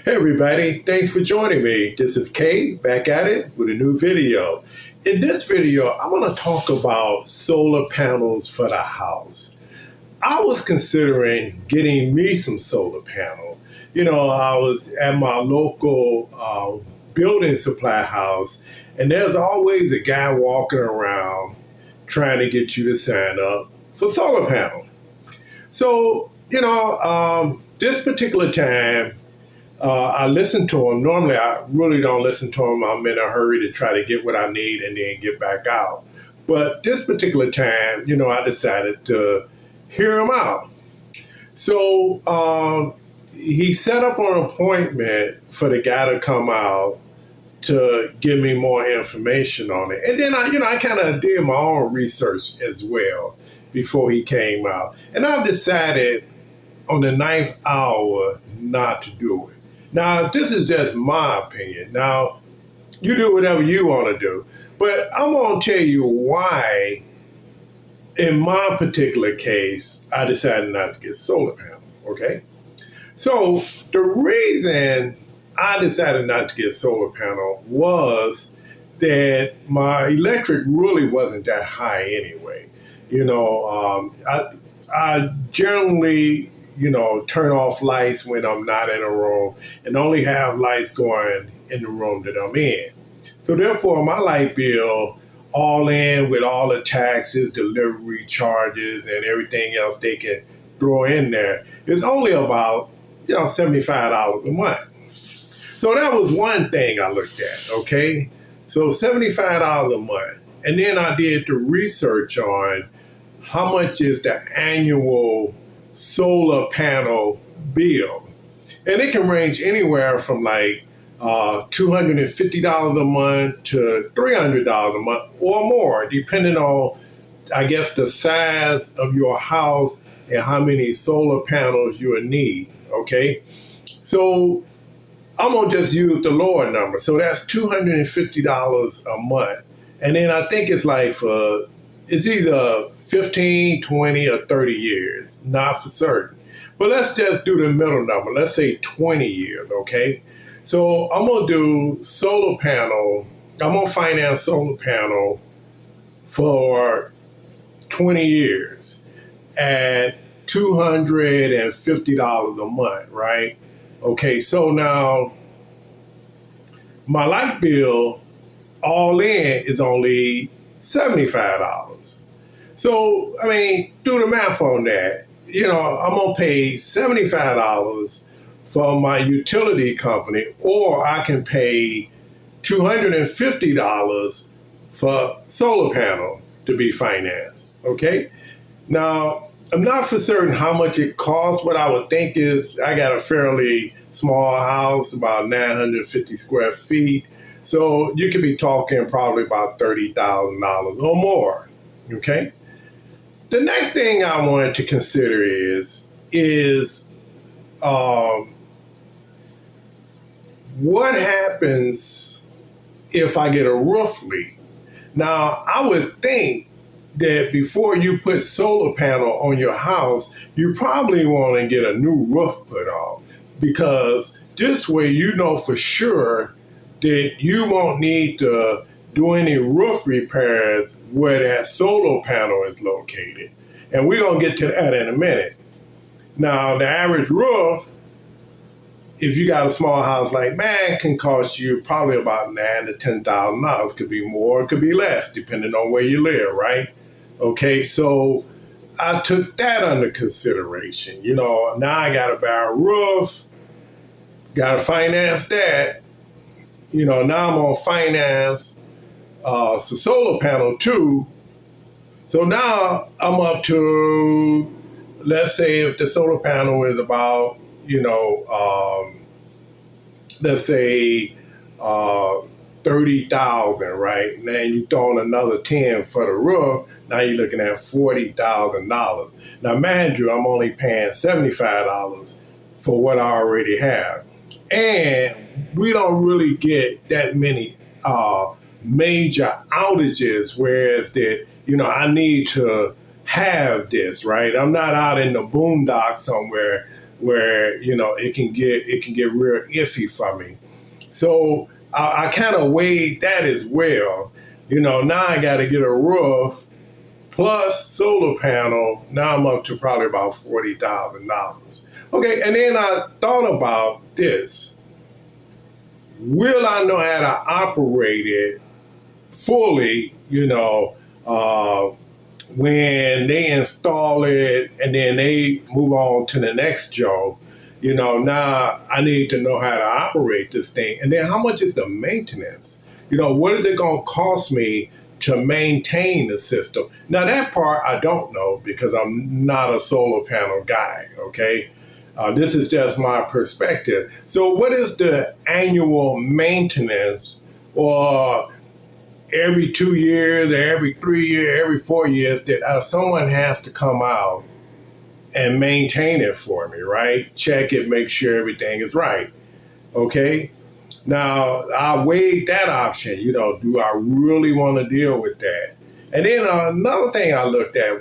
Hey everybody, thanks for joining me. This is Kay back at it with a new video. In this video, I'm going to talk about solar panels for the house. I was considering getting me some solar panel. I was at my local building supply house, and there's always a guy walking around trying to get you to sign up for solar panel. So, this particular time, I listened to him. Normally, I really don't listen to him. I'm in a hurry to try to get what I need and then get back out. But this particular time, I decided to hear him out. So he set up an appointment for the guy to come out to give me more information on it. And then I kind of did my own research as well before he came out. And I decided on the ninth hour not to do it. Now, this is just my opinion. Now, you do whatever you want to do. But I'm going to tell you why, in my particular case, I decided not to get solar panel, okay? So the reason I decided not to get solar panel was that my electric really wasn't that high anyway. I generally turn off lights when I'm not in a room and only have lights going in the room that I'm in. So therefore, my light bill, all in with all the taxes, delivery charges, and everything else they can throw in there, is only about, $75 a month. So that was one thing I looked at, okay? So $75 a month. And then I did the research on how much is the annual solar panel bill. And it can range anywhere from like $250 a month to $300 a month or more, depending on, I guess, the size of your house and how many solar panels you will need, okay? So I'm going to just use the lower number. So that's $250 a month. And then I think it's like it's either 15, 20, or 30 years, not for certain. But let's just do the middle number. Let's say 20 years, okay? So I'm going to do solar panel. I'm going to finance solar panel for 20 years at $250 a month, right? Okay, so now my light bill all in is only $75. So, do the math on that. I'm going to pay $75 for my utility company, or I can pay $250 for solar panel to be financed, okay? Now, I'm not for certain how much it costs, but I would think is I got a fairly small house, about 950 square feet. So you could be talking probably about $30,000 or more, okay? The next thing I wanted to consider is what happens if I get a roof leak? Now, I would think that before you put solar panel on your house, you probably want to get a new roof put on, because this way you know for sure that you won't need to do any roof repairs where that solar panel is located. And we're going to get to that in a minute. Now, the average roof, if you got a small house like mine, can cost you probably about $9,000 to $10,000. Could be more, it could be less, depending on where you live, right? Okay, so I took that under consideration. Now I got to buy a roof, got to finance that. Now I'm going to finance some solar panel too. So now I'm up to, let's say if the solar panel is about, let's say 30,000, right? And then you throw in another 10 for the roof. Now you're looking at $40,000. Now, mind you, I'm only paying $75 for what I already have. And we don't really get that many major outages, whereas that, I need to have this, right? I'm not out in the boondocks somewhere where it can get real iffy for me. So I kind of weighed that as well. Now I got to get a roof plus solar panel. Now I'm up to probably about $40,000. Okay, and then I thought about this. Will I know how to operate it fully, when they install it and then they move on to the next job? Now I need to know how to operate this thing. And then how much is the maintenance? What is it going to cost me to maintain the system? Now, that part I don't know because I'm not a solar panel guy, okay? This is just my perspective. So what is the annual maintenance, or every 2 years, or every 3 years, every 4 years that someone has to come out and maintain it for me, right? Check it, make sure everything is right, okay? Now, I weighed that option. Do I really want to deal with that? And then another thing I looked at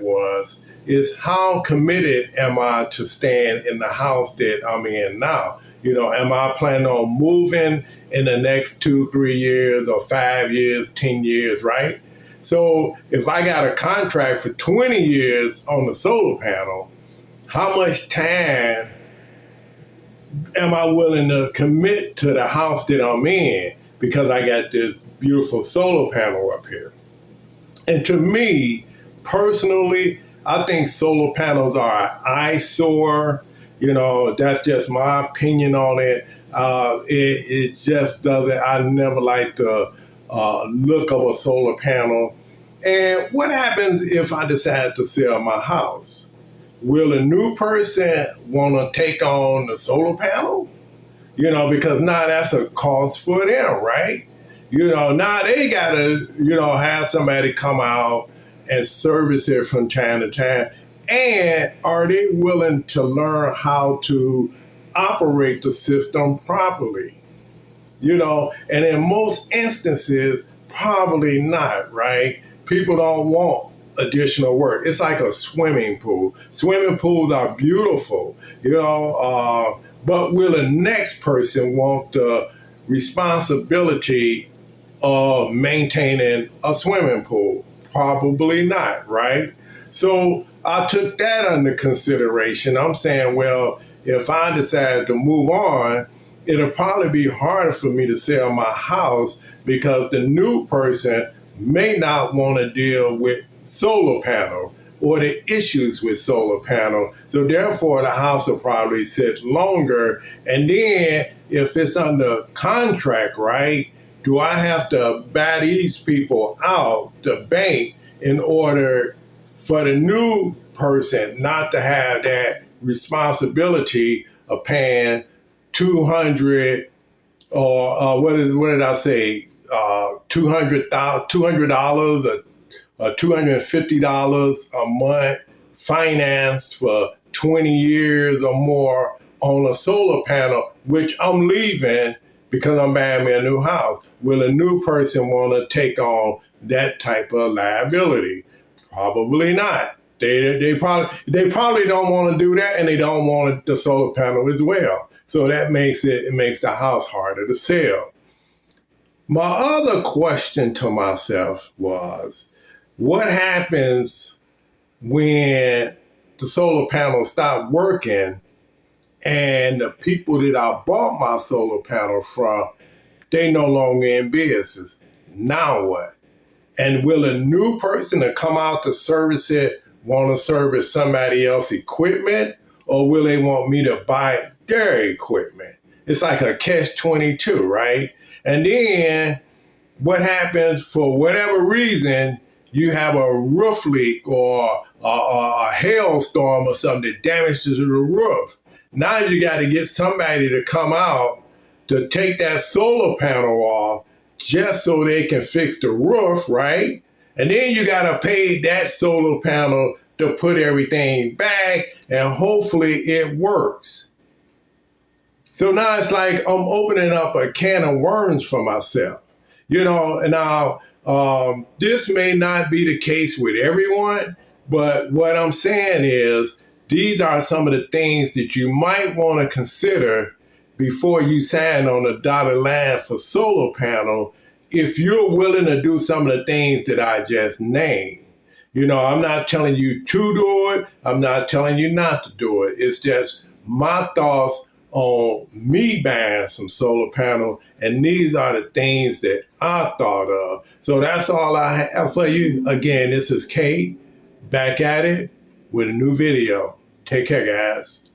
is how committed am I to staying in the house that I'm in now? Am I planning on moving in the next 2, 3 years, or 5 years, 10 years, right? So if I got a contract for 20 years on the solar panel, how much time am I willing to commit to the house that I'm in because I got this beautiful solar panel up here? And to me, personally, I think solar panels are an eyesore. That's just my opinion on it. It just doesn't, I never like the look of a solar panel. And what happens if I decide to sell my house? Will a new person want to take on the solar panel? Because now that's a cost for them, right? Now they got to, have somebody come out and service it from time to time. And are they willing to learn how to operate the system properly? And in most instances, probably not, right? People don't want additional work. It's like a swimming pool. Swimming pools are beautiful, but will the next person want the responsibility of maintaining a swimming pool? Probably not, right? So I took that under consideration. I'm saying, well, if I decided to move on, it'll probably be harder for me to sell my house because the new person may not want to deal with solar panel or the issues with solar panel. So therefore, the house will probably sit longer. And then if it's under contract, right, do I have to buy these people out the bank in order for the new person not to have that responsibility of paying 200 or what did I say? $200 or $250 a month financed for 20 years or more on a solar panel, which I'm leaving because I'm buying me a new house. Will a new person want to take on that type of liability? Probably not. They probably don't want to do that, and they don't want the solar panel as well. So that makes the house harder to sell. My other question to myself was, what happens when the solar panels stop working and the people that I bought my solar panel from, they no longer in business? Now what? And will a new person that come out to service it want to service somebody else's equipment, or will they want me to buy their equipment? It's like a catch-22, right? And then what happens for whatever reason, you have a roof leak or a hailstorm or something that damages the roof. Now you got to get somebody to come out to take that solar panel off just so they can fix the roof, right? And then you got to pay that solar panel to put everything back, and hopefully it works. So now it's like I'm opening up a can of worms for myself. And now this may not be the case with everyone, but what I'm saying is these are some of the things that you might want to consider before you sign on a dotted line for solar panel if you're willing to do some of the things that I just named. You know, I'm not telling you to do it. I'm not telling you not to do it. It's just my thoughts on me buying some solar panel, and these are the things that I thought of. So that's all I have for you. Again, this is Kate, back at it with a new video. Take care, guys.